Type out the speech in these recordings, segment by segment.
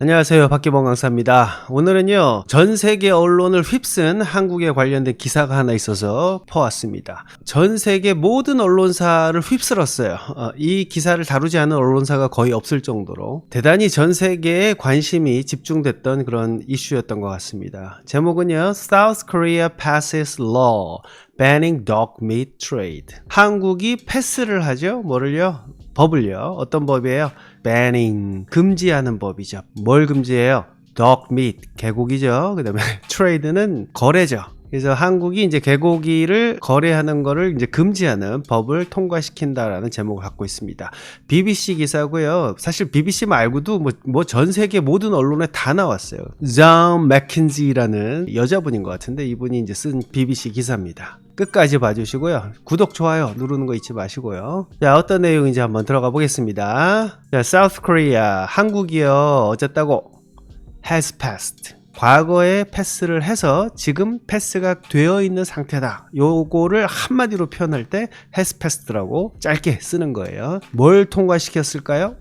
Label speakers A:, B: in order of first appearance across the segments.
A: 안녕하세요. 박기범 강사입니다. 오늘은요, 전 세계 언론을 휩쓴 한국에 관련된 기사가 하나 있어서 퍼왔습니다. 전 세계 모든 언론사를 휩쓸었어요. 이 기사를 다루지 않은 언론사가 거의 없을 정도로 대단히 전 세계에 관심이 집중됐던 그런 이슈였던 것 같습니다. 제목은요, South Korea passes law banning dog meat trade. 한국이 패스를 하죠. 뭐를요? 법을요. 어떤 법이에요? banning, 금지하는 법이죠. 뭘 금지해요? dog meat, 개고기죠. 그 다음에 trade는 거래죠. 그래서 한국이 이제 개고기를 거래하는 거를 이제 금지하는 법을 통과시킨다라는 제목을 갖고 있습니다. BBC 기사고요. 사실 BBC 말고도 뭐 전 세계 모든 언론에 다 나왔어요. 존 맥킨지라는 여자분인 것 같은데 이분이 이제 쓴 BBC 기사입니다. 끝까지 봐주시고요. 구독, 좋아요 누르는 거 잊지 마시고요. 자, 어떤 내용인지 한번 들어가 보겠습니다. 자, South Korea, 한국이요. 어쨌다고 has passed. 과거에 패스를 해서 지금 패스가 되어 있는 상태다. 요거를 한마디로 표현할 때 has passed라고 짧게 쓰는 거예요. 뭘 통과시켰을까요?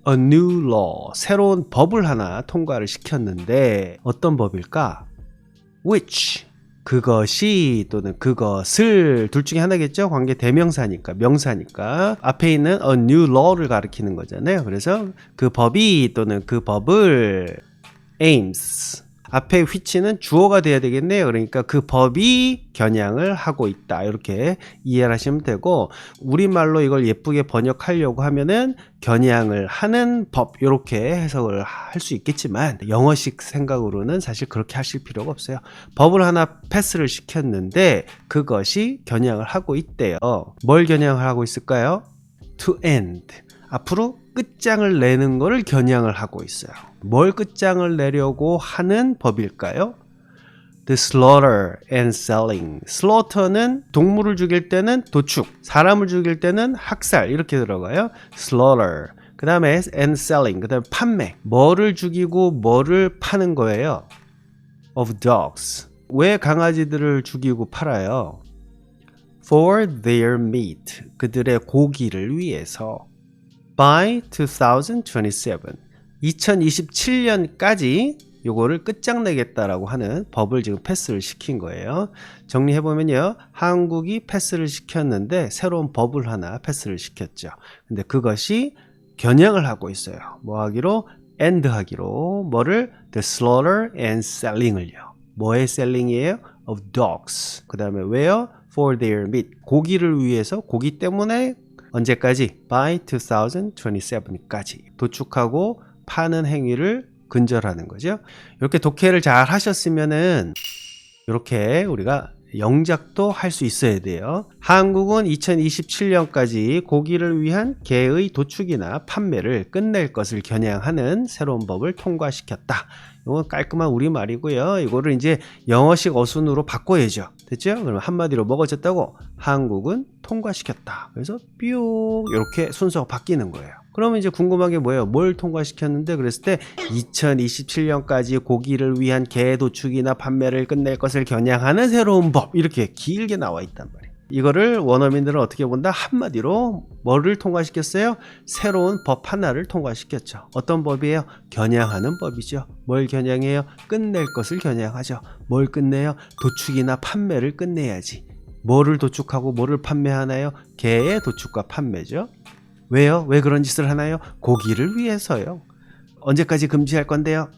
A: A new law. 새로운 법을 하나 통과를 시켰는데 어떤 법일까? Which. 그것이 또는 그것을 둘 중에 하나겠죠. 관계 대명사니까, 명사니까 앞에 있는 a new law를 가리키는 거잖아요. 그래서 그 법이 또는 그 법을 aims, 앞에 which는 주어가 돼야 되겠네요. 그러니까 그 법이 겨냥을 하고 있다. 이렇게 이해를 하시면 되고, 우리말로 이걸 예쁘게 번역하려고 하면은 겨냥을 하는 법, 이렇게 해석을 할 수 있겠지만 영어식 생각으로는 사실 그렇게 하실 필요가 없어요. 법을 하나 패스를 시켰는데 그것이 겨냥을 하고 있대요. 뭘 겨냥을 하고 있을까요? To end, 앞으로 끝장을 내는 거를 겨냥을 하고 있어요. 뭘 끝장을 내려고 하는 법일까요? The slaughter and selling. slaughter는 동물을 죽일 때는 도축, 사람을 죽일 때는 학살, 이렇게 들어가요. slaughter. 그 다음에 and selling, 그 다음에 판매. 뭐를 죽이고 뭐를 파는 거예요? of dogs. 왜 강아지들을 죽이고 팔아요? for their meat. 그들의 고기를 위해서. by 2027. 2027년까지 요거를 끝장내겠다라고 하는 법을 지금 패스를 시킨 거예요. 정리해보면요. 한국이 패스를 시켰는데 새로운 법을 하나 패스를 시켰죠. 근데 그것이 겨냥을 하고 있어요. 뭐 하기로? end 하기로. 뭐를? the slaughter and selling을요. 뭐의 selling이에요? of dogs. 그 다음에 왜요? for their meat. 고기를 위해서, 고기 때문에 언제까지? by 2027까지 도축하고 파는 행위를 근절하는 거죠. 이렇게 독해를 잘 하셨으면은 이렇게 우리가 영작도 할 수 있어야 돼요. 한국은 2027년까지 고기를 위한 개의 도축이나 판매를 끝낼 것을 겨냥하는 새로운 법을 통과시켰다. 이건 깔끔한 우리말이고요. 이거를 이제 영어식 어순으로 바꿔야죠. 됐죠? 그럼 한마디로 먹어졌다고? 한국은 통과시켰다. 그래서 뿅 이렇게 순서가 바뀌는 거예요. 그러면 이제 궁금한 게 뭐예요? 뭘 통과시켰는데? 그랬을 때 2027년까지 고기를 위한 개 도축이나 판매를 끝낼 것을 겨냥하는 새로운 법, 이렇게 길게 나와 있단 말이에요. 이거를 원어민들은 어떻게 본다? 한마디로 뭐를 통과시켰어요? 새로운 법 하나를 통과시켰죠. 어떤 법이에요? 겨냥하는 법이죠. 뭘 겨냥해요? 끝낼 것을 겨냥하죠. 뭘 끝내요? 도축이나 판매를 끝내야지. 뭐를 도축하고 뭐를 판매하나요? 개의 도축과 판매죠. 왜요? 왜 그런 짓을 하나요? 고기를 위해서요. 언제까지 금지할 건데요?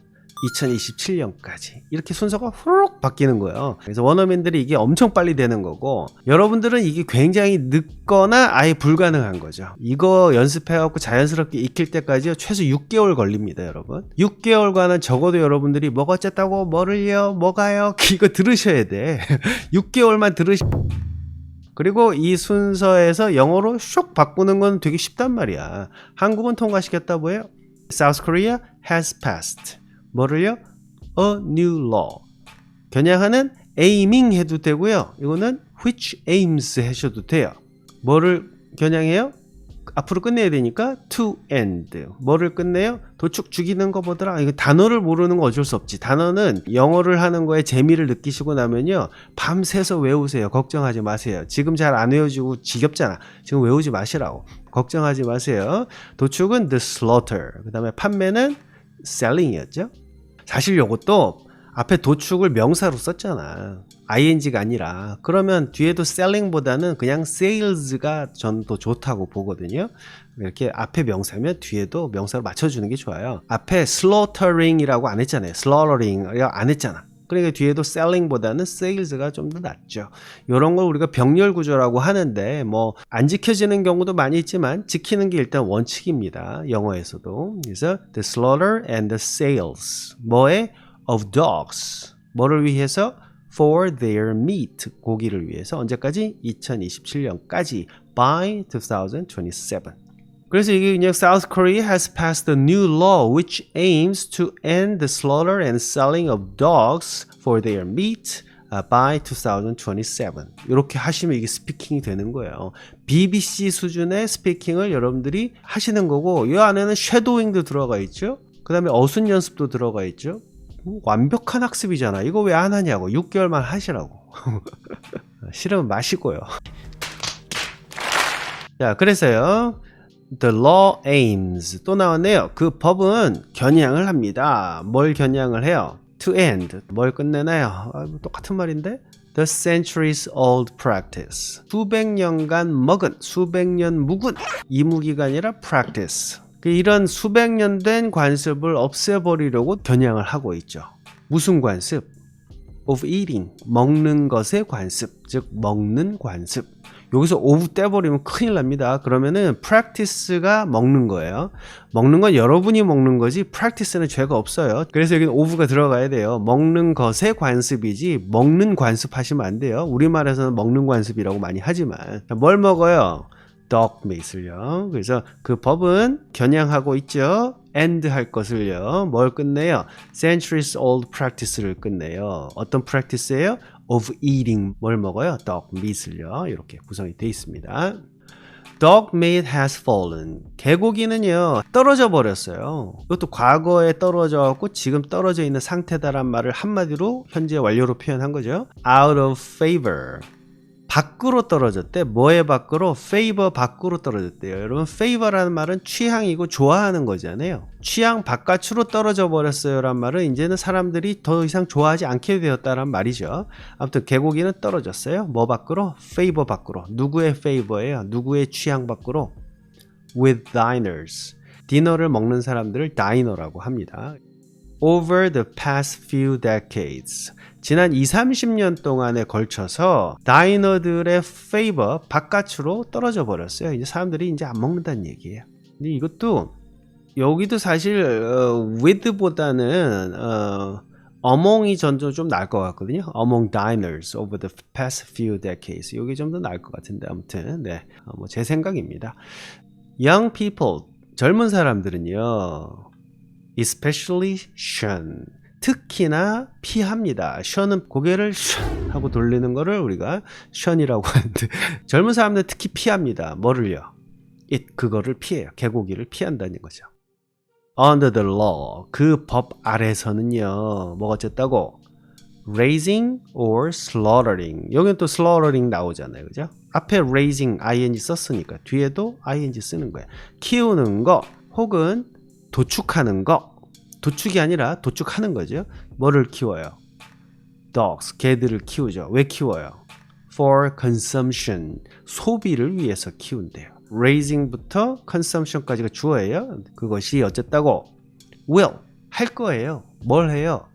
A: 2027년까지. 이렇게 순서가 후루룩 바뀌는 거예요. 그래서 원어민들이 이게 엄청 빨리 되는 거고, 여러분들은 이게 굉장히 늦거나 아예 불가능한 거죠. 이거 연습해갖고 자연스럽게 익힐 때까지 최소 6개월 걸립니다, 여러분. 6개월간은 적어도 여러분들이 뭐가 어쨌다고, 뭐를요, 뭐가요, 이거 들으셔야 돼. 6개월만 그리고 이 순서에서 영어로 슉 바꾸는 건 되게 쉽단 말이야. 한국은 통과시켰다 뭐예요? South Korea has passed. 뭐를요? A new law. 겨냥하는 aiming 해도 되고요. 이거는 which aims 하셔도 돼요. 뭐를 겨냥해요? 앞으로 끝내야 되니까 to end. 뭐를 끝내요? 도축 죽이는 거 뭐더라? 이거 단어를 모르는 거 어쩔 수 없지. 단어는 영어를 하는 거에 재미를 느끼시고 나면요, 밤새서 외우세요. 걱정하지 마세요. 지금 잘 안 외워지고 지겹잖아. 지금 외우지 마시라고. 걱정하지 마세요. 도축은 the slaughter. 그 다음에 판매는 selling이었죠. 사실 요것도 앞에 도축을 명사로 썼잖아. ing가 아니라. 그러면 뒤에도 selling보다는 그냥 sales가 전 더 좋다고 보거든요. 이렇게 앞에 명사면 뒤에도 명사로 맞춰주는 게 좋아요. 앞에 slaughtering이라고 안 했잖아요. slaughtering 안 했잖아. 그러니까 뒤에도 selling보다는 sales가 좀 더 낫죠. 이런 걸 우리가 병렬 구조라고 하는데 뭐 안 지켜지는 경우도 많이 있지만 지키는 게 일단 원칙입니다. 영어에서도. 그래서 the slaughter and the sales. 뭐에? of dogs. 뭐를 위해서? for their meat. 고기를 위해서. 언제까지? 2027년까지. by 2027. 그래서 이게 그냥 South Korea has passed a new law which aims to end the slaughter and selling of dogs for their meat by 2027. 이렇게 하시면 이게 스피킹이 되는 거예요. BBC 수준의 스피킹을 여러분들이 하시는 거고 이 안에는 쉐도잉도 들어가 있죠. 그 다음에 어순 연습도 들어가 있죠. 완벽한 학습이잖아. 이거 왜 안 하냐고. 6개월만 하시라고. 싫으면 마시고요. 자, 그래서요. The law aims 또 나왔네요. 그 법은 겨냥을 합니다. 뭘 겨냥을 해요? To end 뭘 끝내나요? 똑같은 말인데 The centuries old practice 수백 년간 먹은 수백 년 묵은 이무기가 아니라 practice 이런 수백 년 된 관습을 없애버리려고 겨냥을 하고 있죠. 무슨 관습? of eating 먹는 것의 관습 즉 먹는 관습 여기서 of 떼버리면 큰일 납니다. 그러면은 practice가 먹는 거예요. 먹는 건 여러분이 먹는 거지 practice는 죄가 없어요. 그래서 여기는 of가 들어가야 돼요. 먹는 것의 관습이지 먹는 관습 하시면 안 돼요. 우리말에서는 먹는 관습이라고 많이 하지만 뭘 먹어요? dog meat을요. 그래서 그 법은 겨냥하고 있죠. end 할 것을요. 뭘 끝내요? centuries old practice를 끝내요. 어떤 practice예요? of eating 뭘 먹어요? dog meat을요. 이렇게 구성이 되어 있습니다. dog meat has fallen. 개고기는요 떨어져 버렸어요. 이것도 과거에 떨어져 갖고 지금 떨어져 있는 상태다란 말을 한마디로 현재 완료로 표현한 거죠. out of favor. 밖으로 떨어졌대. 뭐의 밖으로? favor 밖으로 떨어졌대요. 여러분 favor라는 말은 취향이고 좋아하는 거잖아요. 취향 바깥으로 떨어져 버렸어요 란 말은 이제는 사람들이 더 이상 좋아하지 않게 되었다는 말이죠. 아무튼 개고기는 떨어졌어요. 뭐 밖으로? favor 밖으로. 누구의 favor예요? 누구의 취향 밖으로? with diners. 디너를 먹는 사람들을 다이너라고 합니다. over the past few decades. 지난 20-30년 동안에 걸쳐서 다이너들의 페이버 바깥으로 떨어져 버렸어요. 이제 사람들이 이제 안 먹는다는 얘기예요. 근데 이것도 여기도 사실 with보다는 among이 전도 좀 나을 것 같거든요. among diners over the past few decades. 이게 좀 더 나을 것 같은데 아무튼 네, 뭐 제 생각입니다. young people 젊은 사람들은요. especially shun 특히나 피합니다. shun은 고개를 shun 하고 돌리는 거를 우리가 shun이라고 하는데 젊은 사람들은 특히 피합니다. 뭐를요? 그거를 피해요. 개고기를 피한다는 거죠. under the law 그 법 아래서는요. 뭐가 어쨌다고? raising or slaughtering 여기는 또 slaughtering 나오잖아요. 그죠? 앞에 raising ing 썼으니까 뒤에도 ing 쓰는 거예요. 키우는 거 혹은 도축하는 거 도축이 아니라 도축하는 거죠. 뭐를 키워요? dogs, 개들을 키우죠. 왜 키워요? for consumption, 소비를 위해서 키운대요. raising부터 consumption까지가 주어예요. 그것이 어쨌다고? will, 할 거예요. 뭘 해요?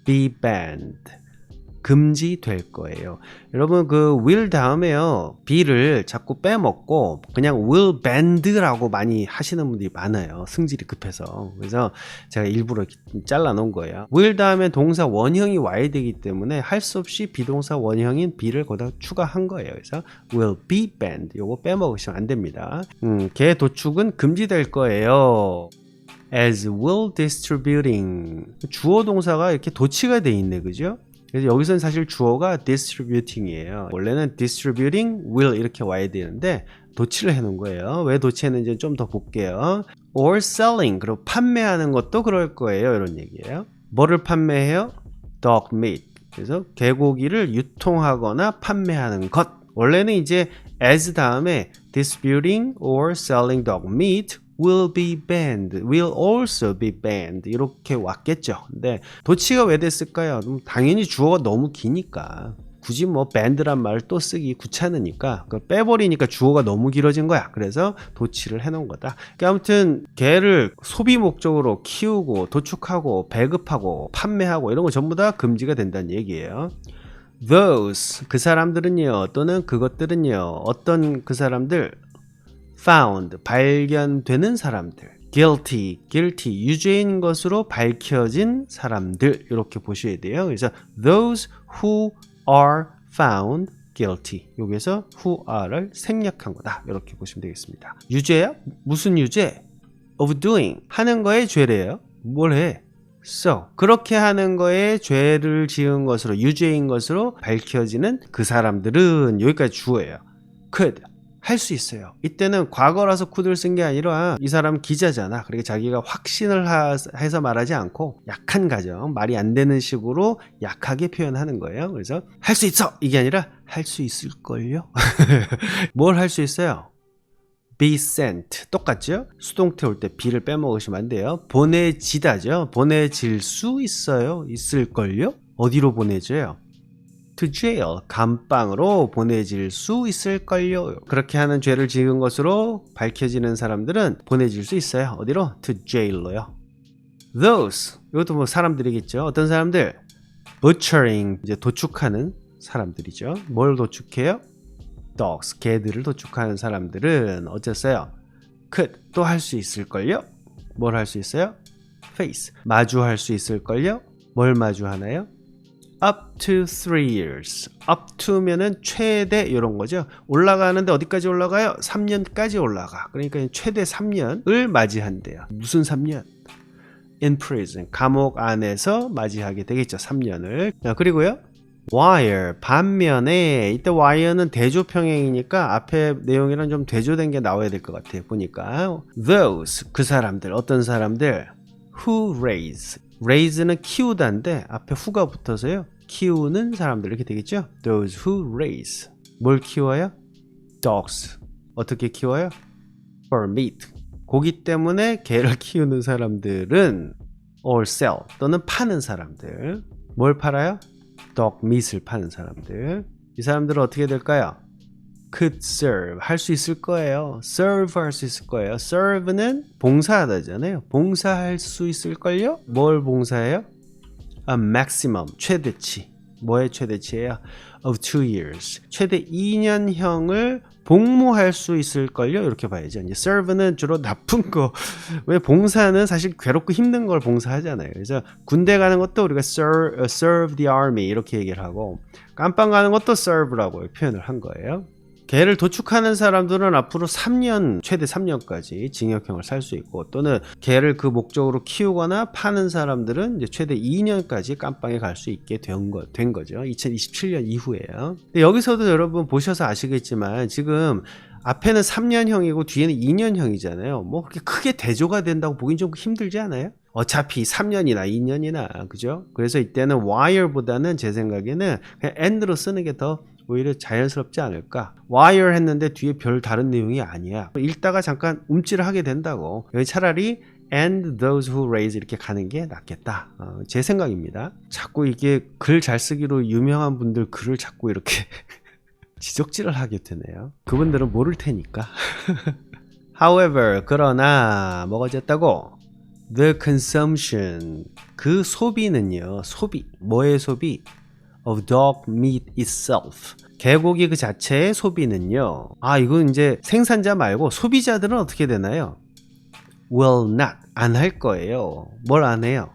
A: be banned, 금지될 거예요. 여러분 그 will 다음에요. be를 자꾸 빼먹고 그냥 will band라고 많이 하시는 분들이 많아요. 승질이 급해서. 그래서 제가 일부러 잘라 놓은 거예요. will 다음에 동사 원형이 와야 되기 때문에 할 수 없이 비동사 원형인 be를 거기다 추가한 거예요. 그래서 will be banned 요거 빼먹으시면 안 됩니다. 개 도축은 금지될 거예요. as will distributing 주어 동사가 이렇게 도치가 돼 있네. 그죠? 그래서 여기서는 사실 주어가 distributing이에요. 원래는 distributing will 이렇게 와야 되는데 도치를 해놓은 거예요. 왜 도치했는지 좀 더 볼게요. or selling 그리고 판매하는 것도 그럴 거예요. 이런 얘기예요. 뭐를 판매해요? dog meat. 그래서 개고기를 유통하거나 판매하는 것. 원래는 이제 as 다음에 distributing or selling dog meat will be banned, will also be banned 이렇게 왔겠죠. 근데 도치가 왜 됐을까요? 당연히 주어가 너무 기니까 굳이 뭐 band란 말을 또 쓰기 귀찮으니까 그걸 빼버리니까 주어가 너무 길어진 거야. 그래서 도치를 해놓은 거다. 그러니까 아무튼 개를 소비 목적으로 키우고 도축하고 배급하고 판매하고 이런 거 전부 다 금지가 된다는 얘기예요. Those 그 사람들은요 또는 그것들은요 어떤 그 사람들 found 발견되는 사람들 guilty 유죄인 것으로 밝혀진 사람들 이렇게 보셔야 돼요. 그래서 those who are found guilty 여기서 who are를 생략한 거다 이렇게 보시면 되겠습니다. 유죄야? 무슨 유죄? of doing 하는 거에 죄래요. 뭘 해? So 그렇게 하는 거에 죄를 지은 것으로 유죄인 것으로 밝혀지는 그 사람들은 여기까지 주어예요. could 할 수 있어요. 이때는 과거라서 could를 쓴 게 아니라 이 사람 기자잖아. 그러니까 자기가 확신을 해서 말하지 않고 약한 가정, 말이 안 되는 식으로 약하게 표현하는 거예요. 그래서 할 수 있어! 이게 아니라 할 수 있을걸요? 뭘 할 수 있어요? be sent 똑같죠? 수동태 올 때 be를 빼먹으시면 안 돼요. 보내지다죠. 보내질 수 있어요. 있을걸요? 어디로 보내져요? to jail 감방으로 보내질 수 있을걸요. 그렇게 하는 죄를 지은 것으로 밝혀지는 사람들은 보내질 수 있어요. 어디로? to jail로요. those 이것도 뭐 사람들이겠죠. 어떤 사람들? butchering 이제 도축하는 사람들이죠. 뭘 도축해요? dogs 개들을 도축하는 사람들은 어쨌어요? could 또 할 수 있을걸요? 뭘 할 수 있어요? face 마주할 수 있을걸요? 뭘 마주하나요? up to 3 years up to면은 최대 이런 거죠. 올라가는데 어디까지 올라가요? 3년까지 올라가. 그러니까 최대 3년을 맞이한대요. 무슨 3년? in prison 감옥 안에서 맞이하게 되겠죠. 3년을. 그리고요 wire 반면에 이때 wire는 대조평행이니까 앞에 내용이랑 좀 대조된 게 나와야 될 것 같아요. 보니까 those 그 사람들 어떤 사람들 who raise는 키우다인데 앞에 who가 붙어서요 키우는 사람들 이렇게 되겠죠. those who raise 뭘 키워요? dogs 어떻게 키워요? for meat 고기 때문에 개를 키우는 사람들은 or sell 또는 파는 사람들 뭘 팔아요? dog meat을 파는 사람들 이 사람들은 어떻게 될까요? could serve 할 수 있을 거예요. serve 할 수 있을 거예요. serve는 봉사하다잖아요. 봉사할 수 있을걸요? 뭘 봉사해요? a maximum 최대치 뭐의 최대치예요? of 2 years 최대 2년형을 복무할 수 있을걸요? 이렇게 봐야죠. 이제 serve는 주로 나쁜 거 왜 봉사는 사실 괴롭고 힘든 걸 봉사하잖아요. 그래서 군대 가는 것도 우리가 serve the army 이렇게 얘기를 하고 깜빵 가는 것도 serve라고 표현을 한 거예요. 개를 도축하는 사람들은 앞으로 3년, 최대 3년까지 징역형을 살 수 있고 또는 개를 그 목적으로 키우거나 파는 사람들은 이제 최대 2년까지 깜빵에 갈 수 있게 된 거죠. 2027년 이후에요. 근데 여기서도 여러분 보셔서 아시겠지만 지금 앞에는 3년형이고 뒤에는 2년형이잖아요. 뭐 그렇게 크게 대조가 된다고 보긴 좀 힘들지 않아요? 어차피 3년이나 2년이나 그죠? 그래서 이때는 wire보다는 제 생각에는 그냥 and로 쓰는 게 더 오히려 자연스럽지 않을까. wire 했는데 뒤에 별 다른 내용이 아니야. 읽다가 잠깐 움찔을 하게 된다고. 여기 차라리 and those who raise 이렇게 가는 게 낫겠다. 제 생각입니다. 자꾸 이게 글 잘 쓰기로 유명한 분들 글을 자꾸 이렇게 지적질을 하게 되네요. 그분들은 모를 테니까. However 그러나 뭐가 어쨌다고? The consumption 그 소비는요. 소비 뭐의 소비? of dog meat itself 개고기 그 자체의 소비는요. 이건 이제 생산자 말고 소비자들은 어떻게 되나요? will not 안 할 거예요. 뭘 안 해요?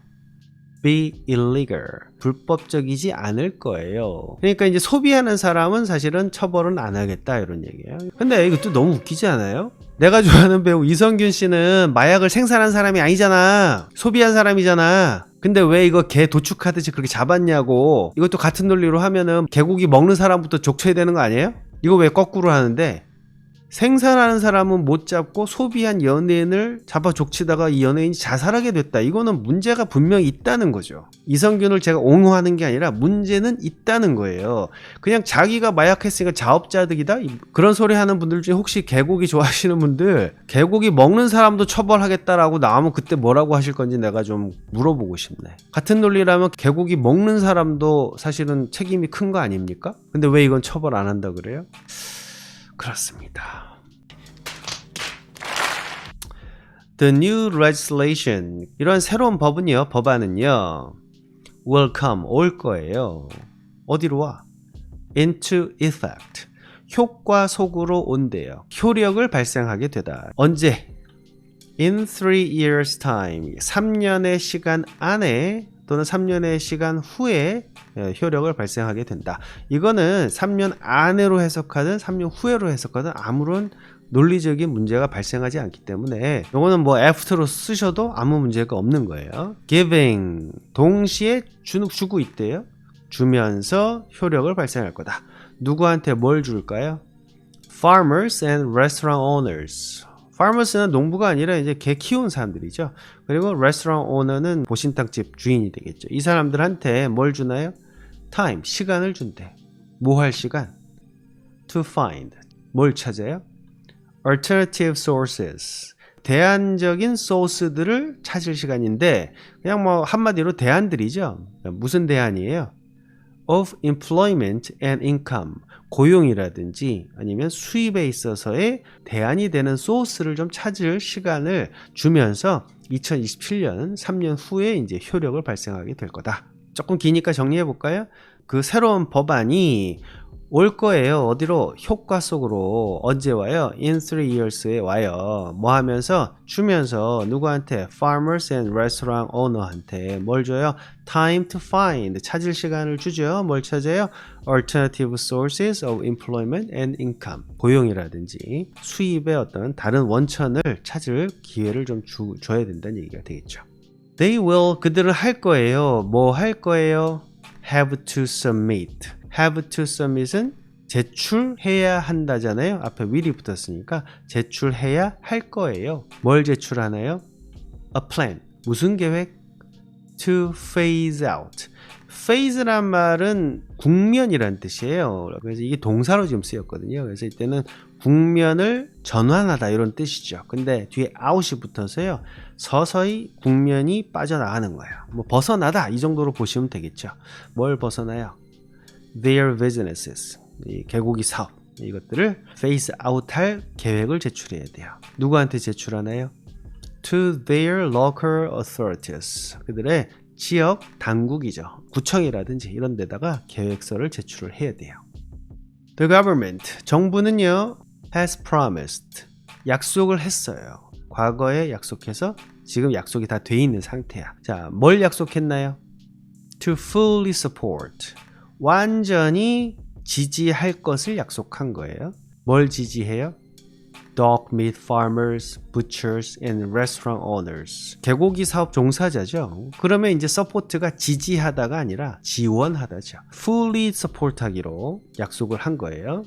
A: be illegal 불법적이지 않을 거예요. 그러니까 이제 소비하는 사람은 사실은 처벌은 안 하겠다 이런 얘기예요. 근데 이것도 너무 웃기지 않아요? 내가 좋아하는 배우 이성균 씨는 마약을 생산한 사람이 아니잖아. 소비한 사람이잖아. 근데 왜 이거 개 도축하듯이 그렇게 잡았냐고. 이것도 같은 논리로 하면은 개고기 먹는 사람부터 족쳐야 되는 거 아니에요? 이거 왜 거꾸로 하는데? 생산하는 사람은 못 잡고 소비한 연예인을 잡아 족치다가 이 연예인이 자살하게 됐다. 이거는 문제가 분명히 있다는 거죠. 이성균을 제가 옹호하는 게 아니라 문제는 있다는 거예요. 그냥 자기가 마약했으니까 자업자득이다? 그런 소리 하는 분들 중에 혹시 개고기 좋아하시는 분들, 개고기 먹는 사람도 처벌하겠다라고 나오면 그때 뭐라고 하실 건지 내가 좀 물어보고 싶네. 같은 논리라면 개고기 먹는 사람도 사실은 책임이 큰 거 아닙니까? 근데 왜 이건 처벌 안 한다 그래요? 그렇습니다. The new legislation, 이런 새로운 법안은요, will come, 올 거예요. 어디로 와? Into effect, 효과 속으로 온대요. 효력을 발생하게 되다. 언제? In 3 years time, 3년의 시간 안에 또는 3년의 시간 후에 효력을 발생하게 된다. 이거는 3년 안으로 해석하든 3년 후에로 해석하든 아무런 논리적인 문제가 발생하지 않기 때문에 이거는 뭐 after로 쓰셔도 아무 문제가 없는 거예요. Giving, 동시에 주고 있대요. 주면서 효력을 발생할 거다. 누구한테 뭘 줄까요? Farmers and restaurant owners. Farmers는 농부가 아니라 이제 개 키우는 사람들이죠. 그리고 restaurant owner는 보신탕집 주인이 되겠죠. 이 사람들한테 뭘 주나요? Time, 시간을 준대. 뭐 할 시간? To find, 뭘 찾아요? Alternative sources, 대안적인 소스들을 찾을 시간인데 그냥 뭐 한마디로 대안들이죠. 무슨 대안이에요? Of employment and income, 고용이라든지 아니면 수입에 있어서의 대안이 되는 소스를 좀 찾을 시간을 주면서 2027년 3년 후에 이제 효력을 발생하게 될 거다. 조금 기니까 정리해 볼까요? 그 새로운 법안이 올 거예요. 어디로? 효과 속으로. 언제 와요? In 3 years에 와요. 뭐 하면서? 주면서 누구한테? Farmers and restaurant owner한테 뭘 줘요? Time to find, 찾을 시간을 주죠. 뭘 찾아요? Alternative sources of employment and income, 고용이라든지 수입의 어떤 다른 원천을 찾을 기회를 좀 줘야 된다는 얘기가 되겠죠. They will, 그들은 할 거예요. 뭐 할 거예요? Have to submit. Have to submit은 제출해야 한다잖아요. 앞에 will이 붙었으니까 제출해야 할 거예요. 뭘 제출하나요? A plan. 무슨 계획? To phase out. phase란 말은 국면이란 뜻이에요. 그래서 이게 동사로 지금 쓰였거든요. 그래서 이때는 국면을 전환하다 이런 뜻이죠. 근데 뒤에 out이 붙어서요. 서서히 국면이 빠져나가는 거예요. 뭐 벗어나다 이 정도로 보시면 되겠죠. 뭘 벗어나요? Their businesses, 이 개고기 사업, 이것들을 phase out 할 계획을 제출해야 돼요. 누구한테 제출하나요? To their local authorities, 그들의 지역 당국이죠. 구청이라든지 이런 데다가 계획서를 제출을 해야 돼요. The government, 정부는요, has promised, 약속을 했어요. 과거에 약속해서 지금 약속이 다 돼 있는 상태야. 자, 뭘 약속했나요? To fully support, 완전히 지지할 것을 약속한 거예요. 뭘 지지해요? Dog meat farmers, butchers, and restaurant owners. 개고기 사업 종사자죠. 그러면 이제 support가 지지하다가 아니라 지원하다죠. Fully support하기로 약속을 한 거예요.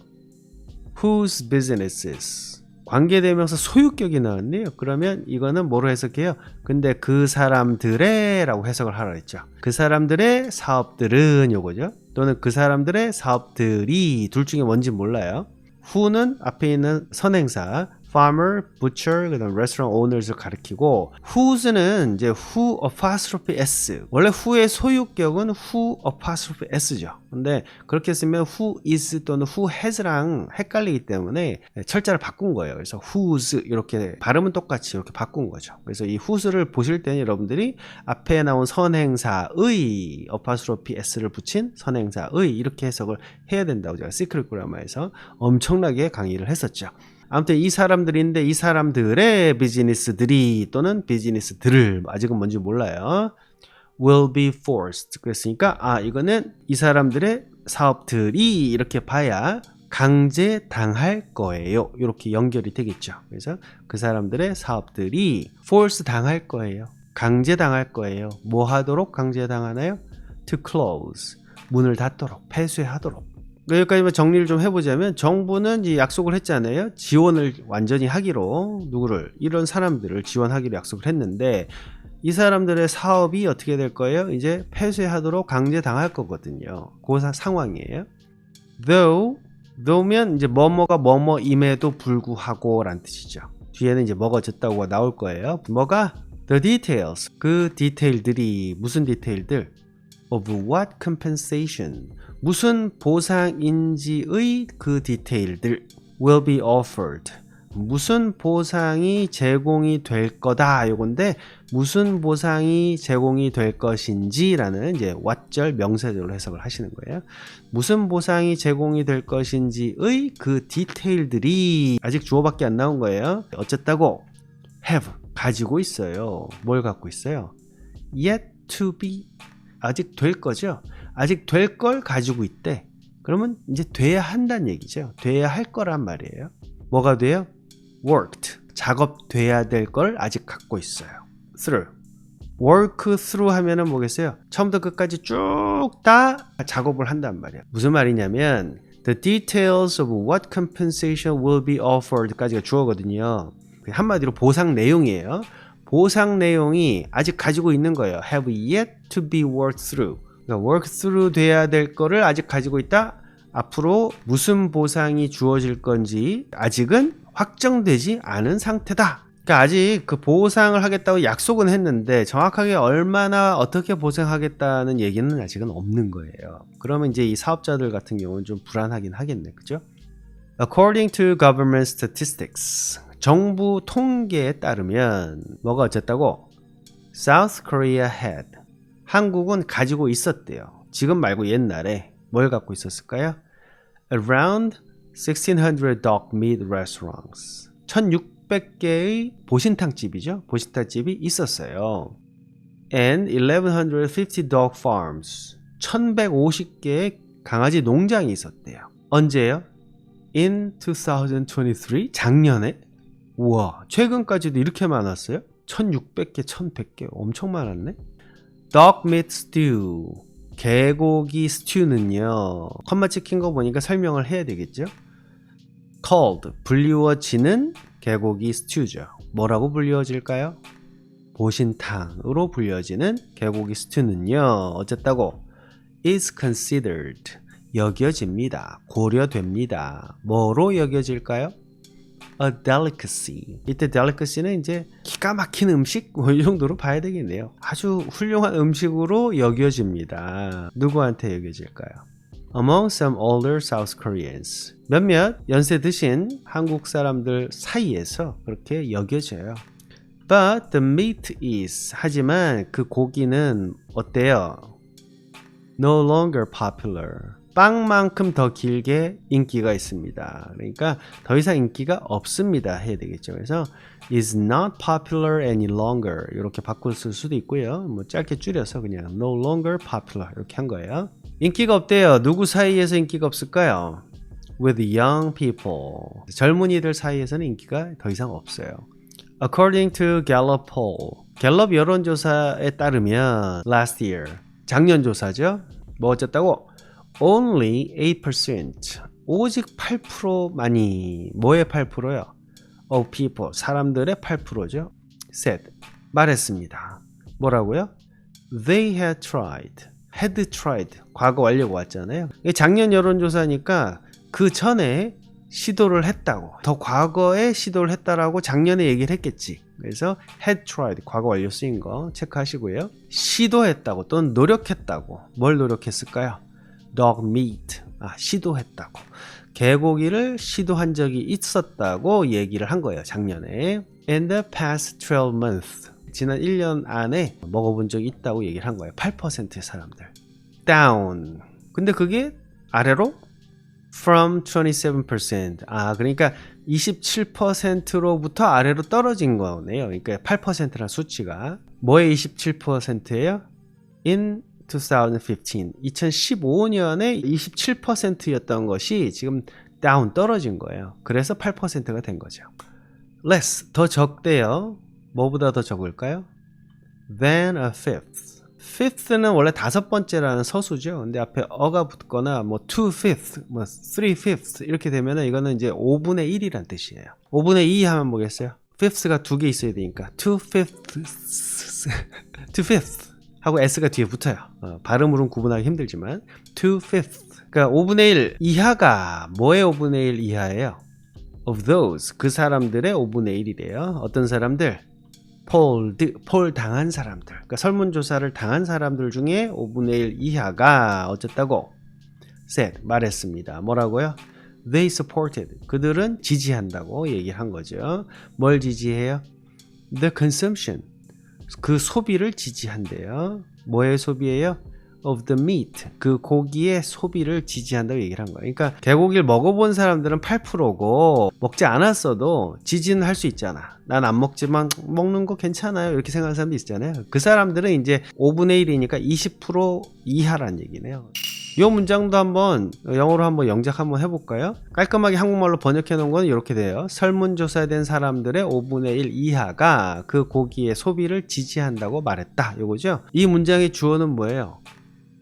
A: Whose businesses. 관계대명사 소유격이 나왔네요. 그러면 이거는 뭐로 해석해요? 근데 그 사람들의 라고 해석을 하라 했죠. 그 사람들의 사업들은 요거죠. 또는 그 사람들의 사업들이 둘 중에 뭔지 몰라요. who는 앞에 있는 선행사 farmer, butcher, 그다음 restaurant owners를 가리키고 whose는 이제 who apostrophe s. 원래 who의 소유격은 who apostrophe s죠. 근데 그렇게 쓰면 who is 또는 who has랑 헷갈리기 때문에 철자를 바꾼 거예요. 그래서 whose 이렇게 발음은 똑같이 이렇게 바꾼 거죠. 그래서 이 whose를 보실 때는 여러분들이 앞에 나온 선행사의 apostrophe s를 붙인 선행사의 이렇게 해석을 해야 된다고 제가 시크릿 그라마에서 엄청나게 강의를 했었죠. 아무튼 이 사람들인데 이 사람들의 비즈니스들이 또는 비즈니스들을 아직은 뭔지 몰라요. will be forced. 그랬으니까 이거는 이 사람들의 사업들이 이렇게 봐야 강제 당할 거예요. 이렇게 연결이 되겠죠. 그래서 그 사람들의 사업들이 force 당할 거예요. 강제 당할 거예요. 뭐 하도록 강제 당하나요? To close. 문을 닫도록, 폐쇄하도록. 여기까지만 정리를 좀 해보자면 정부는 이제 약속을 했잖아요. 지원을 완전히 하기로 누구를 이런 사람들을 지원하기로 약속을 했는데 이 사람들의 사업이 어떻게 될 거예요? 이제 폐쇄하도록 강제당할 거거든요. 그 상황이에요. though면 이제 뭐뭐가 뭐뭐임에도 불구하고 라는 뜻이죠. 뒤에는 이제 뭐가 어쨌다고 나올 거예요. 뭐가? The details. 그 디테일들이 무슨 디테일들? Of what compensation. 무슨 보상인지의 그 디테일들 will be offered. 무슨 보상이 제공이 될 거다 요건데 무슨 보상이 제공이 될 것인지라는 이제 what절 명사절로 해석을 하시는 거예요. 무슨 보상이 제공이 될 것인지의 그 디테일들이 아직 주어밖에 안 나온 거예요. 어쨌다고 have 가지고 있어요. 뭘 갖고 있어요? yet to be 아직 될 거죠. 아직 될 걸 가지고 있대. 그러면 이제 돼야 한다는 얘기죠. 돼야 할 거란 말이에요. 뭐가 돼요? worked. 작업돼야 될 걸 아직 갖고 있어요. through. work through 하면은 뭐겠어요? 처음부터 끝까지 쭉 다 작업을 한단 말이에요. 무슨 말이냐면 the details of what compensation will be offered 까지가 주어거든요. 한마디로 보상 내용이에요. 보상 내용이 아직 가지고 있는 거예요. have yet to be worked through. 그러니까 work through 돼야 될 거를 아직 가지고 있다. 앞으로 무슨 보상이 주어질 건지 아직은 확정되지 않은 상태다. 그러니까 아직 그 보상을 하겠다고 약속은 했는데 정확하게 얼마나 어떻게 보상하겠다는 얘기는 아직은 없는 거예요. 그러면 이제 이 사업자들 같은 경우는 좀 불안하긴 하겠네. 그죠? According to government statistics. 정부 통계에 따르면 뭐가 어쨌다고? South Korea had. 한국은 가지고 있었대요. 지금 말고 옛날에 뭘 갖고 있었을까요? Around 1600 dog meat restaurants. 1600개의 보신탕집이죠. 보신탕집이 있었어요. And 1150 dog farms. 1150개의 강아지 농장이 있었대요. 언제요? In 2023? 작년에? 우와, 최근까지도 이렇게 많았어요? 1600개, 1100개 엄청 많았네? Dog meat stew. 개고기 스튜는요. 컴마 찍힌 거 보니까 설명을 해야 되겠죠? Called. 불리워지는 개고기 스튜죠. 뭐라고 불리워질까요? 보신탕으로 불려지는 개고기 스튜는요. 어쨌다고? is considered. 여겨집니다. 고려됩니다. 뭐로 여겨질까요? A delicacy. 이때 delicacy는 이제 기가 막힌 음식 이 정도로 봐야 되겠네요. 아주 훌륭한 음식으로 여겨집니다. 누구한테 여겨질까요? Among some older South Koreans. 몇몇 연세 드신 한국 사람들 사이에서 그렇게 여겨져요. But the meat is. 하지만 그 고기는 어때요? No longer popular. 빵만큼 더 길게 인기가 있습니다. 그러니까 더 이상 인기가 없습니다 해야 되겠죠. 그래서 is not popular any longer 이렇게 바꿀 수도 있고요. 뭐 짧게 줄여서 그냥 no longer popular 이렇게 한 거예요. 인기가 없대요. 누구 사이에서 인기가 없을까요? With young people. 젊은이들 사이에서는 인기가 더 이상 없어요. According to Gallup poll. 갤럽 여론조사에 따르면 last year. 작년 조사죠. 뭐 어쨌다고? Only 8%. 오직 8%만이 뭐의 8%요? Of people. 사람들의 8%죠. said. 말했습니다. 뭐라고요? They had tried. had tried. 과거 완료가 왔잖아요. 작년 여론조사니까 그 전에 시도를 했다고. 더 과거에 시도를 했다라고 작년에 얘기를 했겠지. 그래서 had tried. 과거 완료 쓰인 거 체크하시고요. 시도했다고 또는 노력했다고. 뭘 노력했을까요? dog meat. 시도했다고. 개고기를 시도한 적이 있었다고 얘기를 한 거예요. 작년에. In the past 12 months. 지난 1년 안에 먹어본 적이 있다고 얘기를 한 거예요. 8%의 사람들. down. 근데 그게 아래로 from 27%. 그러니까 27%로부터 아래로 떨어진 거네요. 그러니까 8%란 수치가. 뭐의 27%예요? In 2015. 2015년에 27%였던 것이 지금 down 떨어진 거예요. 그래서 8%가 된 거죠. less 더 적대요. 뭐보다 더 적을까요? than a fifth. fifth는 원래 다섯 번째라는 서수죠. 근데 앞에 어가 붙거나 뭐 2/5, 뭐 3/5 이렇게 되면은 이거는 이제 5분의 1이란 뜻이에요. 5분의 2 하면 뭐겠어요? fifth가 두 개 있어야 되니까 2/5 2/5 하고 s가 뒤에 붙어요. 발음으로는 구분하기 힘들지만 2/5 그러니까 5분의 1 이하가 뭐의 5분의 1 이하예요? of those 그 사람들의 5분의 1이래요. 어떤 사람들? 폴 당한 사람들. 그러니까 설문조사를 당한 사람들 중에 5분의 1 이하가 어쨌다고? said 말했습니다. 뭐라고요? They supported 그들은 지지한다고 얘기를 한 거죠. 뭘 지지해요? The consumption 그 소비를 지지한대요. 뭐의 소비예요? of the meat 그 고기의 소비를 지지한다고 얘기를 한 거예요. 그러니까 개고기를 먹어본 사람들은 8%고 먹지 않았어도 지지는 할 수 있잖아. 난 안 먹지만 먹는 거 괜찮아요 이렇게 생각하는 사람도 있잖아요. 그 사람들은 이제 5분의 1이니까 20% 이하란 얘기네요. 이 문장도 한번 영어로 한번 영작 한번 해볼까요? 깔끔하게 한국말로 번역해 놓은 건 이렇게 돼요. 설문조사된 사람들의 5분의 1 이하가 그 고기의 소비를 지지한다고 말했다. 요거죠? 이 문장의 주어는 뭐예요?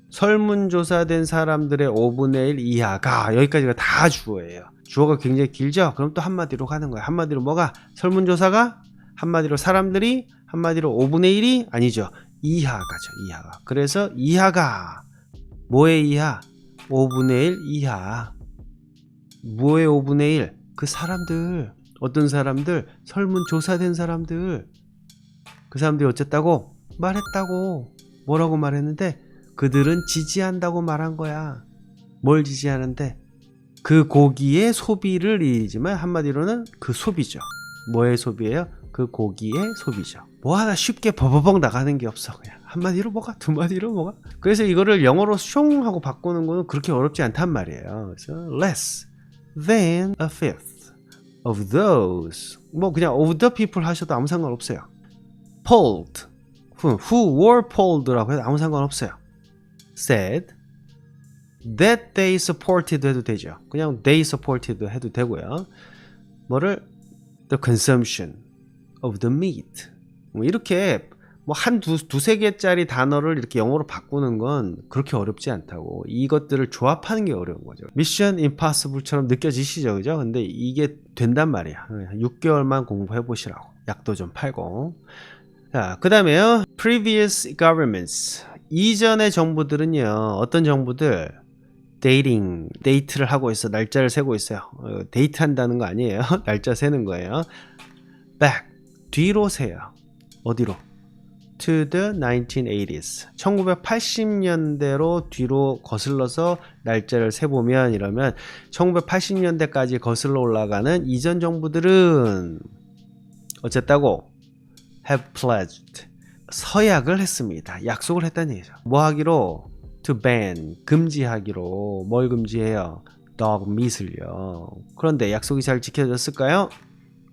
A: 설문조사된 사람들의 5분의 1 이하가 여기까지가 다 주어예요. 주어가 굉장히 길죠? 그럼 또 한마디로 가는 거예요. 한마디로 뭐가? 설문조사가? 한마디로 사람들이? 한마디로 5분의 1이? 아니죠. 이하가죠. 이하가. 그래서 이하가 뭐의 이하? 5분의 1 이하. 뭐의 5분의 1? 그 사람들. 어떤 사람들? 설문조사된 사람들. 그 사람들이 어쨌다고? 말했다고. 뭐라고 말했는데? 그들은 지지한다고 말한 거야. 뭘 지지하는데? 그 고기의 소비를 이지만 한마디로는 그 소비죠. 뭐의 소비예요? 그 고기의 소비죠. 뭐 하나 쉽게 버버벅 나가는 게 없어. 그냥 한마디로 뭐가 두 마디로 뭐가. 그래서 이거를 영어로 숑 하고 바꾸는 거는 그렇게 어렵지 않단 말이에요. 그래서 less than a fifth of those 뭐 그냥 of the people 하셔도 아무 상관없어요. polled who were polled라고 해도 아무 상관없어요. said that they supported 해도 되죠. 그냥 they supported 해도 되고요. 뭐를 the consumption of the meat 뭐 이렇게 뭐 한 두세 개짜리 단어를 이렇게 영어로 바꾸는 건 그렇게 어렵지 않다고. 이것들을 조합하는 게 어려운 거죠. 미션 임파서블처럼 느껴지시죠, 그죠? 근데 이게 된단 말이야. 6개월만 공부해 보시라고. 약도 좀 팔고. 자, 그 다음에요. previous governments 이전의 정부들은요. 어떤 정부들? 데이트를 하고 있어. 날짜를 세고 있어요. 데이트한다는 거 아니에요. 날짜 세는 거예요. back 뒤로 세요. 어디로? to the 1980s 1980년대로 뒤로 거슬러서 날짜를 세보면 이러면 1980년대까지 거슬러 올라가는 이전 정부들은 어쨌다고? have pledged 서약을 했습니다. 약속을 했다는 얘기죠. 뭐 하기로? to ban 금지하기로. 뭘 금지해요? dog meat을요. 그런데 약속이 잘 지켜졌을까요?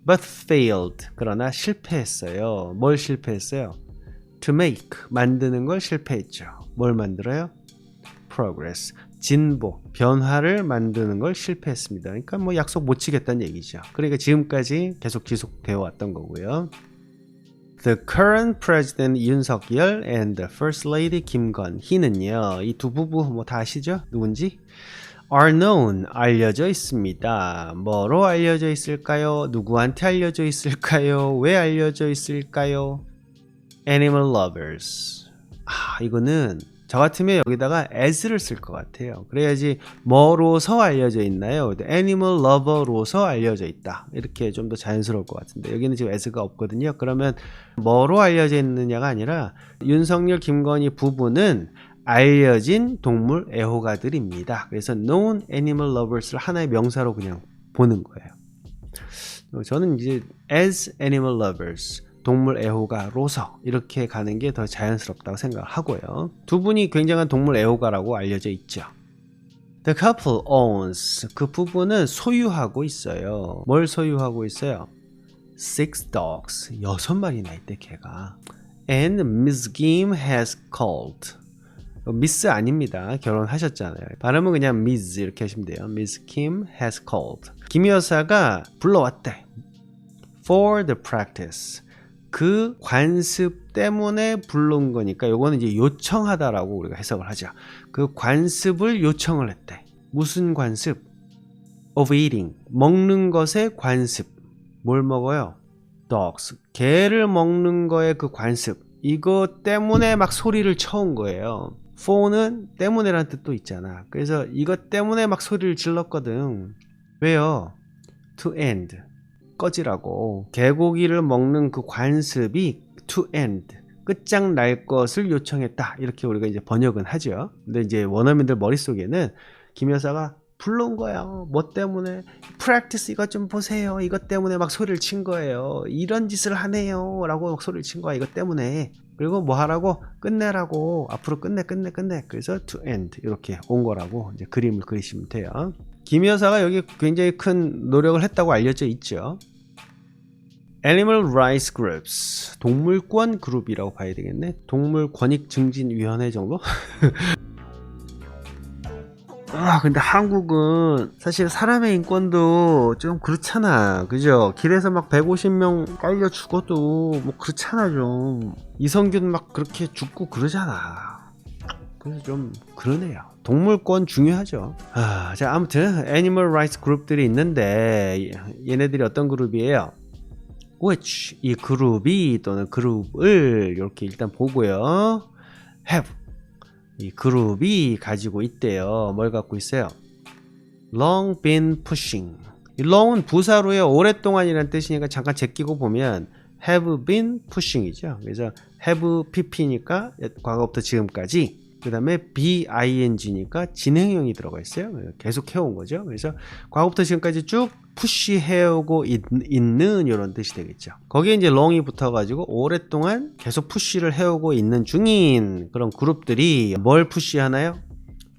A: but failed 그러나 실패했어요. 뭘 실패했어요? to make 만드는 걸 실패했죠. 뭘 만들어요? progress 진보 변화를 만드는 걸 실패했습니다. 그러니까 뭐 약속 못 지켰다는 얘기죠. 그러니까 지금까지 계속 지속되어 왔던 거고요. The current president 윤석열 and the first lady 김건희는요. 이 두 부부 뭐 다 아시죠? 누군지? are known 알려져 있습니다. 뭐로 알려져 있을까요? 누구한테 알려져 있을까요? 왜 알려져 있을까요? Animal lovers. 이거는 저 같으면 여기다가 as를 쓸 것 같아요. 그래야지 뭐로서 알려져 있나요? animal lover로서 알려져 있다. 이렇게 좀 더 자연스러울 것 같은데 여기는 지금 as가 없거든요. 그러면 뭐로 알려져 있느냐가 아니라 윤석열, 김건희 부부는 알려진 동물 애호가들입니다. 그래서 known animal lovers를 하나의 명사로 그냥 보는 거예요. 저는 이제 as animal lovers 동물 애호가로서 이렇게 가는 게 더 자연스럽다고 생각하고요. 두 분이 굉장한 동물 애호가라고 알려져 있죠. The couple owns 그 부부는 소유하고 있어요. 뭘 소유하고 있어요? 6 dogs 6마리나 있대 개가. And Miss Kim has called 미스 아닙니다. 결혼하셨잖아요. 발음은 그냥 Miss 이렇게 하시면 돼요. Miss Kim has called 김 여사가 불러왔대. For the practice 그 관습 때문에 불러온 거니까 요거는 이제 요청하다라고 우리가 해석을 하죠. 그 관습을 요청을 했대. 무슨 관습? of eating. 먹는 것의 관습. 뭘 먹어요? dogs. 개를 먹는 거의 그 관습. 이거 때문에 막 소리를 쳐온 거예요. for는 때문에라는 뜻도 있잖아. 그래서 이것 때문에 막 소리를 질렀거든. 왜요? to end. 꺼지라고. 개고기를 먹는 그 관습이 to end. 끝장날 것을 요청했다. 이렇게 우리가 이제 번역은 하죠. 근데 이제 원어민들 머릿속에는 김 여사가 불러온 거예요. 뭐 때문에? practice 이것 좀 보세요. 이것 때문에 막 소리를 친 거예요. 이런 짓을 하네요. 라고 막 소리를 친 거야. 이것 때문에. 그리고 뭐 하라고? 끝내라고. 앞으로 끝내. 그래서 to end. 이렇게 온 거라고 이제 그림을 그리시면 돼요. 김 여사가 여기 굉장히 큰 노력을 했다고 알려져 있죠. Animal Rights Groups. 동물권 그룹이라고 봐야 되겠네. 동물권익증진위원회 정도? 근데 한국은 사실 사람의 인권도 좀 그렇잖아. 그죠? 길에서 막 150명 깔려 죽어도 뭐 그렇잖아 좀. 이성균 막 그렇게 죽고 그러잖아. 그래서 좀 그러네요. 동물권 중요하죠. 자, 아무튼 애니멀 라이츠 그룹들이 있는데 얘네들이 어떤 그룹이에요? which 이 그룹이 또는 그룹을 이렇게 일단 보고요. have 이 그룹이 가지고 있대요. 뭘 갖고 있어요? long been pushing. 이 long은 부사로의 오랫동안이라는 뜻이니까 잠깐 제끼고 보면 have been pushing이죠. 그래서 have pp니까 과거부터 지금까지. 그 다음에 BING니까 진행형이 들어가 있어요. 계속 해온 거죠. 그래서 과거부터 지금까지 쭉 푸시해오고 있는 이런 뜻이 되겠죠. 거기에 이제 long이 붙어가지고 오랫동안 계속 푸시를 해오고 있는 중인 그런 그룹들이 뭘 푸시하나요?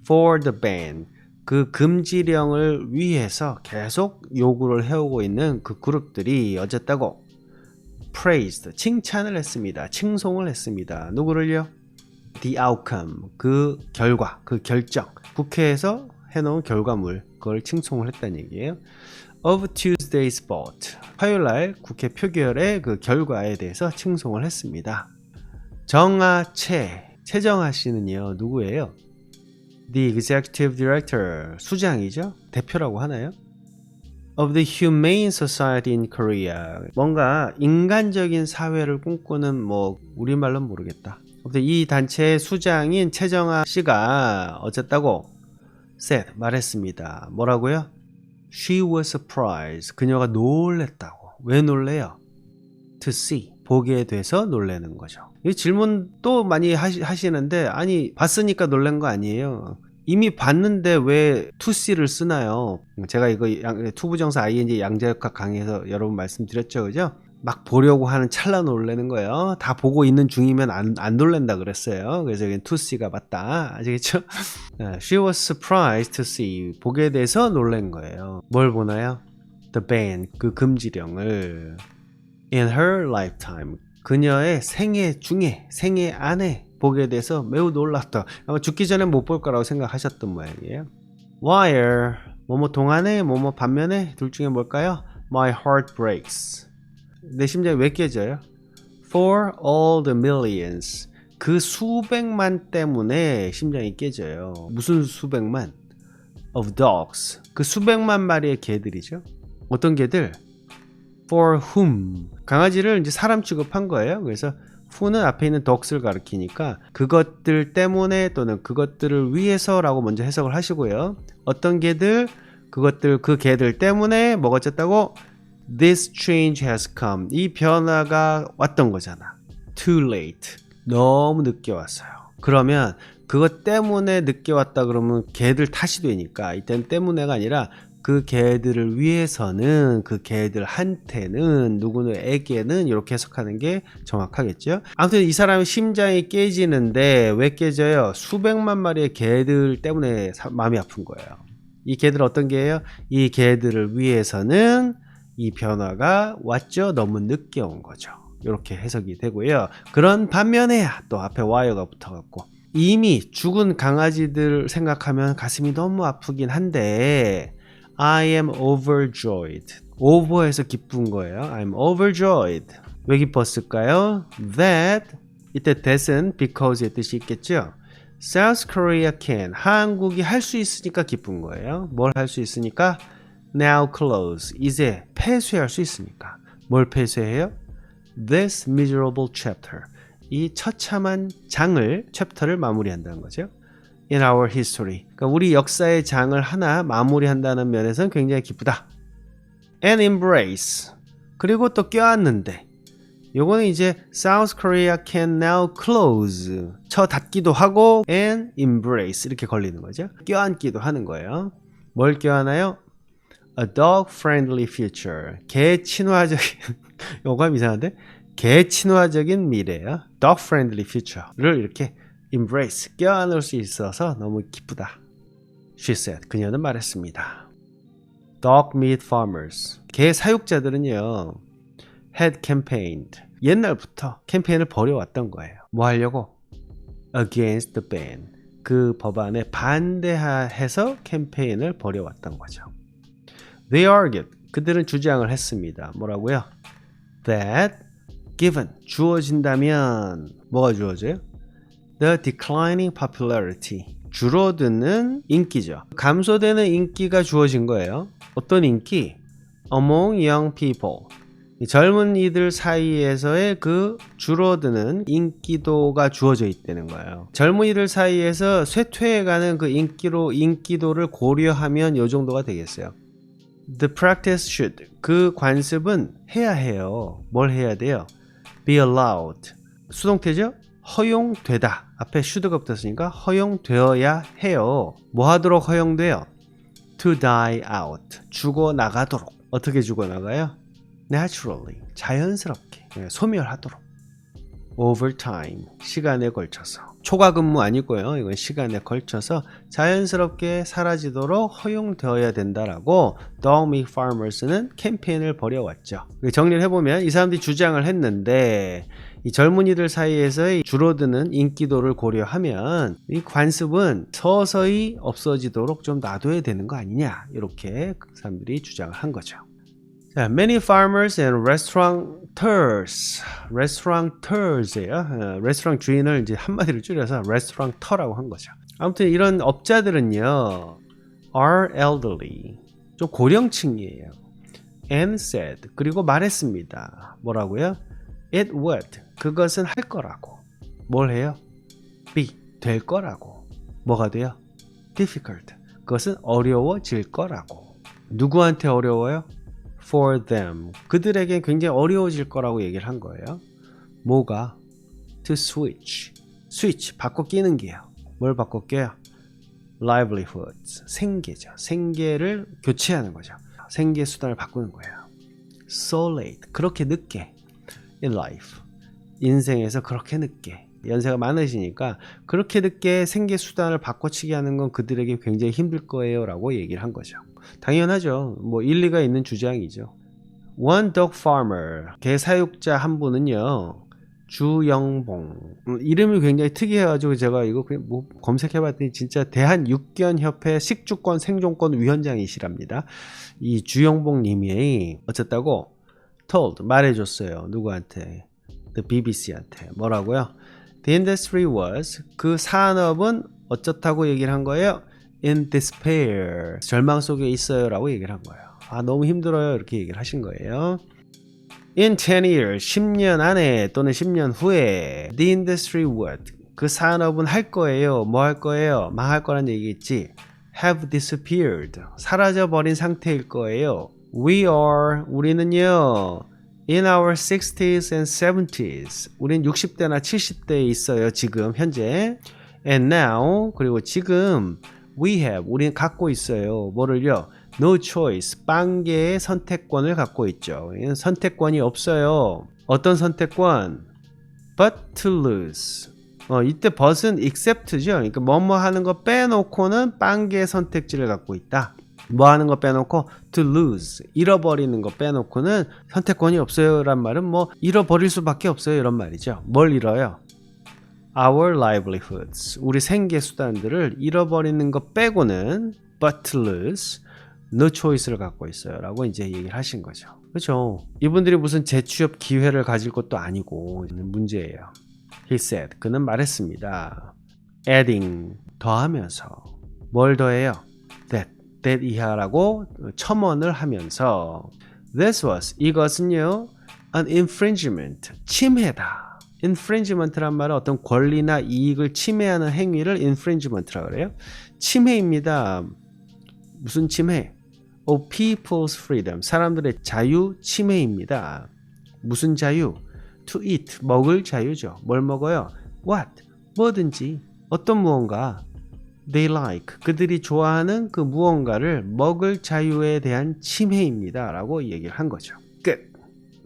A: For the ban. 그 금지령을 위해서 계속 요구를 해오고 있는 그 그룹들이 어쨌다고? praised. 칭찬을 했습니다. 칭송을 했습니다. 누구를요? The outcome, 그 결과, 그 결정, 국회에서 해놓은 결과물, 그걸 칭송을 했다는 얘기예요. Of Tuesday's vote, 화요일날 국회 표결의 그 결과에 대해서 칭송을 했습니다. 최정하 씨는요, 누구예요? The Executive Director, 수장이죠? 대표라고 하나요? Of the Humane Society in Korea, 뭔가 인간적인 사회를 꿈꾸는 뭐 우리말로는 모르겠다. 이 단체의 수장인 최정하 씨가 어쨌다고 said, 말했습니다. 뭐라고요? She was surprised. 그녀가 놀랬다고. 왜 놀래요? To see. 보게 돼서 놀라는 거죠. 이 질문 또 많이 하시는데 아니 봤으니까 놀란 거 아니에요. 이미 봤는데 왜 to see를 쓰나요? 제가 이거 투부정사 ing 양자역학 강의에서 여러 번 말씀드렸죠. 그죠? 막 보려고 하는 찰나 놀라는 거예요. 다 보고 있는 중이면 안 놀란다 그랬어요. 그래서 여기 to see가 맞다. 아시겠죠? She was surprised to see. 보게 돼서 놀란 거예요. 뭘 보나요? The ban. 그 금지령을. In her lifetime. 그녀의 생애 중에, 생애 안에 보게 돼서 매우 놀랐다. 아마 죽기 전에 못 볼 거라고 생각하셨던 모양이에요. While. 뭐뭐 동안에, 뭐뭐 반면에 둘 중에 뭘까요? My heart breaks. 내 심장이 왜 깨져요? For all the millions. 그 수백만 때문에 심장이 깨져요. 무슨 수백만? Of dogs. 그 수백만 마리의 개들이죠. 어떤 개들? For whom. 강아지를 이제 사람 취급한 거예요. 그래서 who는 앞에 있는 dogs를 가리키니까 그것들 때문에 또는 그것들을 위해서라고 먼저 해석을 하시고요. 어떤 개들? 그 개들 때문에 뭐가 어쨌다고? This change has come. 이 변화가 왔던 거잖아. Too late. 너무 늦게 왔어요. 그러면 그것 때문에 늦게 왔다 그러면 개들 탓이 되니까 이때는 때문에가 아니라 그 개들을 위해서는 그 개들한테는 누구에게는 이렇게 해석하는 게 정확하겠죠. 아무튼 이 사람의 심장이 깨지는데 왜 깨져요? 수백만 마리의 개들 때문에 마음이 아픈 거예요. 이 개들 어떤 개예요? 이 개들을 위해서는 이 변화가 왔죠. 너무 늦게 온 거죠. 이렇게 해석이 되고요. 그런 반면에야 또 앞에 와이어가 붙어갖고 이미 죽은 강아지들 생각하면 가슴이 너무 아프긴 한데 I am overjoyed. over해서 기쁜 거예요. I'm overjoyed. 왜 기뻤을까요? That 이때 that은 because의 뜻이 있겠죠. South Korea can 한국이 할 수 있으니까 기쁜 거예요. 뭘 할 수 있으니까? Now close 이제 폐쇄할 수 있으니까. 뭘 폐쇄해요? This miserable chapter 이 처참한 장을 챕터를 마무리한다는 거죠. In our history 그러니까 우리 역사의 장을 하나 마무리한다는 면에서는 굉장히 기쁘다. And embrace 그리고 또 껴안는데 요거는 이제 South Korea can now close 쳐 닫기도 하고 and embrace 이렇게 걸리는 거죠. 껴안기도 하는 거예요. 뭘 껴안아요? A dog friendly future 개 친화적인 요거 이상한데 개 친화적인 미래요. Dog friendly future를 이렇게 embrace 껴안을 수 있어서 너무 기쁘다. She said 그녀는 말했습니다. Dog meat farmers 개 사육자들은요 had campaigned 옛날부터 캠페인을 벌여왔던 거예요. 뭐 하려고? Against the ban 그 법안에 반대해서 캠페인을 벌여왔던 거죠. They argued 그들은 주장을 했습니다. 뭐라고요? That given 주어진다면 뭐가 주어져요? The declining popularity 줄어드는 인기죠. 감소되는 인기가 주어진 거예요. 어떤 인기? Among young people 젊은 이들 사이에서의 그 줄어드는 인기도가 주어져 있다는 거예요. 젊은이들 사이에서 쇠퇴해가는 그 인기도를 고려하면 이 정도가 되겠어요. The practice should 그 관습은 해야 해요. 뭘 해야 돼요? Be allowed 수동태죠? 허용되다. 앞에 should가 붙었으니까 허용되어야 해요. 뭐 하도록 허용돼요? To die out 죽어나가도록. 어떻게 죽어나가요? Naturally 자연스럽게 소멸하도록. Over time 시간에 걸쳐서 초과 근무 아니고요. 이건 시간에 걸쳐서 자연스럽게 사라지도록 허용되어야 된다라고 Dog Meat Farmers는 캠페인을 벌여왔죠. 정리를 해보면 이 사람들이 주장을 했는데 이 젊은이들 사이에서의 줄어드는 인기도를 고려하면 이 관습은 서서히 없어지도록 좀 놔둬야 되는 거 아니냐 이렇게 그 사람들이 주장을 한 거죠. 자, many farmers and restauranteurs예요. 레스토랑 주인을 이제 한마디로 줄여서 restaurateur라고 한 거죠. 아무튼 이런 업자들은요, are elderly, 좀 고령층이에요. And said, 그리고 말했습니다. 뭐라고요? It would, 그것은 할 거라고. 뭘 해요? Be, 될 거라고. 뭐가 돼요? Difficult, 그것은 어려워질 거라고. 누구한테 어려워요? For them 그들에게 굉장히 어려워질 거라고 얘기를 한 거예요. 뭐가? To switch 바꿔 끼는 게요. 뭘 바꿔 껴요? livelihoods 생계죠. 생계를 교체하는 거죠. 생계 수단을 바꾸는 거예요. So late 그렇게 늦게 in life 인생에서 그렇게 늦게 연세가 많으시니까 그렇게 늦게 생계 수단을 바꿔치기 하는 건 그들에게 굉장히 힘들 거예요 라고 얘기를 한 거죠. 당연하죠. 뭐 일리가 있는 주장이죠. One dog farmer 개 사육자 한 분은요 주영봉 이름이 굉장히 특이해가지고 제가 이거 그냥 뭐 검색해봤더니 진짜 대한육견협회 식주권 생존권 위원장이시랍니다. 이 주영봉 님이 어쨌다고 told 말해줬어요. 누구한테? The BBC한테 뭐라고요? The industry was 그 산업은 어쩌다고 얘기를 한 거예요? In despair 절망 속에 있어요 라고 얘기를 한 거예요. 아 너무 힘들어요 이렇게 얘기를 하신 거예요. In 10 years 10년 안에 또는 10년 후에 The industry would 그 산업은 할 거예요. 뭐 할 거예요? 망할 거란 얘기겠지. Have disappeared 사라져버린 상태일 거예요. We are 우리는요 In our 60s and 70s 우린 60대나 70대에 있어요 지금 현재. And now 그리고 지금 We have 우리는 갖고 있어요. 뭐를요? No choice 빵개의 선택권을 갖고 있죠. 선택권이 없어요. 어떤 선택권? But to lose 이때 but은 except죠. 그러니까 뭐뭐 하는 거 빼놓고는 빵개의 선택지를 갖고 있다. 뭐 하는 거 빼놓고 to lose 잃어버리는 거 빼놓고는 선택권이 없어요 란 말은 뭐 잃어버릴 수밖에 없어요 이런 말이죠. 뭘 잃어요? Our livelihoods 우리 생계 수단들을 잃어버리는 거 빼고는 but to lose no choice를 갖고 있어요 라고 이제 얘기를 하신 거죠. 그렇죠. 이분들이 무슨 재취업 기회를 가질 것도 아니고 문제예요. He said. 그는 말했습니다. Adding. 더하면서. 뭘 더해요? That 이하라고 첨언을 하면서 This was. 이것은요. An infringement. 침해다. infringement란 말은 어떤 권리나 이익을 침해하는 행위를 infringement라고 그래요. 침해입니다. 무슨 침해? of people's freedom. 사람들의 자유 침해입니다. 무슨 자유? To eat. 먹을 자유죠. 뭘 먹어요? What? 뭐든지. 어떤 무언가. They like. 그들이 좋아하는 그 무언가를 먹을 자유에 대한 침해입니다. 라고 얘기를 한 거죠.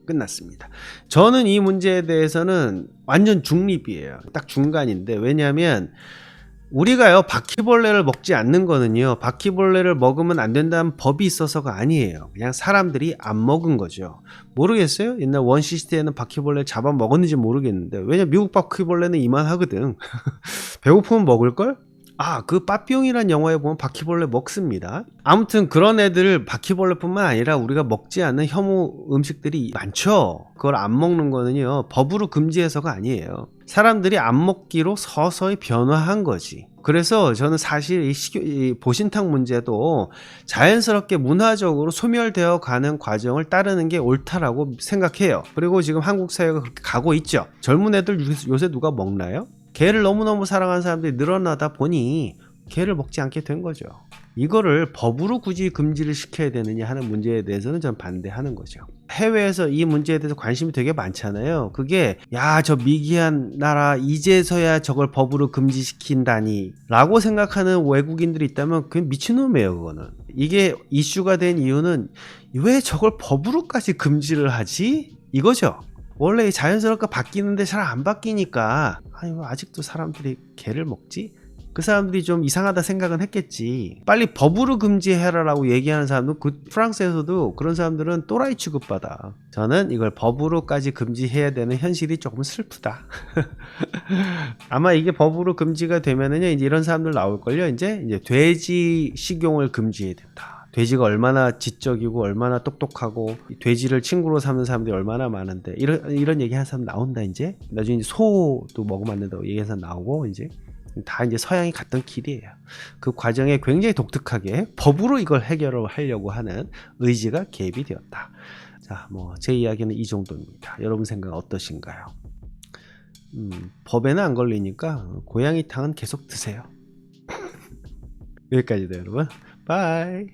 A: 끝났습니다. 저는 이 문제에 대해서는 완전 중립이에요. 딱 중간인데 왜냐하면 우리가요 바퀴벌레를 먹지 않는 거는요 바퀴벌레를 먹으면 안 된다는 법이 있어서가 아니에요. 그냥 사람들이 안 먹은 거죠. 모르겠어요. 옛날 원시 시대에는 바퀴벌레 잡아 먹었는지 모르겠는데 왜냐면 미국 바퀴벌레는 이만하거든. 배고프면 먹을걸? 그 빠삐용이란 영화에 보면 바퀴벌레 먹습니다. 아무튼 그런 애들 바퀴벌레뿐만 아니라 우리가 먹지 않는 혐오 음식들이 많죠. 그걸 안 먹는 거는요 법으로 금지해서가 아니에요. 사람들이 안 먹기로 서서히 변화한 거지. 그래서 저는 사실 이 보신탕 문제도 자연스럽게 문화적으로 소멸되어 가는 과정을 따르는 게 옳다라고 생각해요. 그리고 지금 한국 사회가 그렇게 가고 있죠. 젊은 애들 요새 누가 먹나요? 개를 너무너무 사랑하는 사람들이 늘어나다 보니 개를 먹지 않게 된 거죠. 이거를 법으로 굳이 금지를 시켜야 되느냐 하는 문제에 대해서는 전 반대하는 거죠. 해외에서 이 문제에 대해서 관심이 되게 많잖아요. 그게 저 미개한 나라 이제서야 저걸 법으로 금지시킨다니 라고 생각하는 외국인들이 있다면 그게 미친놈이에요. 그거는. 이게 이슈가 된 이유는 왜 저걸 법으로까지 금지를 하지? 이거죠. 원래 자연스럽게 바뀌는데 잘 안 바뀌니까 아직도 사람들이 개를 먹지? 그 사람들이 좀 이상하다 생각은 했겠지. 빨리 법으로 금지해라라고 얘기하는 사람도 프랑스에서도 그런 사람들은 또라이 취급받아. 저는 이걸 법으로까지 금지해야 되는 현실이 조금 슬프다. 아마 이게 법으로 금지가 되면은요 이제 이런 사람들 나올걸요. 이제 돼지 식용을 금지해야 된다. 돼지가 얼마나 지적이고 얼마나 똑똑하고 돼지를 친구로 삼는 사람들이 얼마나 많은데 이런 얘기하는 사람 나온다. 이제 나중에 소도 먹으면 안 된다고 얘기하는 사람 나오고 이제 서양이 갔던 길이에요. 그 과정에 굉장히 독특하게 법으로 이걸 해결을 하려고 하는 의지가 개입이 되었다. 자, 제 이야기는 이 정도입니다. 여러분 생각 어떠신가요? 법에는 안 걸리니까 고양이탕은 계속 드세요. 여기까지다 여러분. 바이.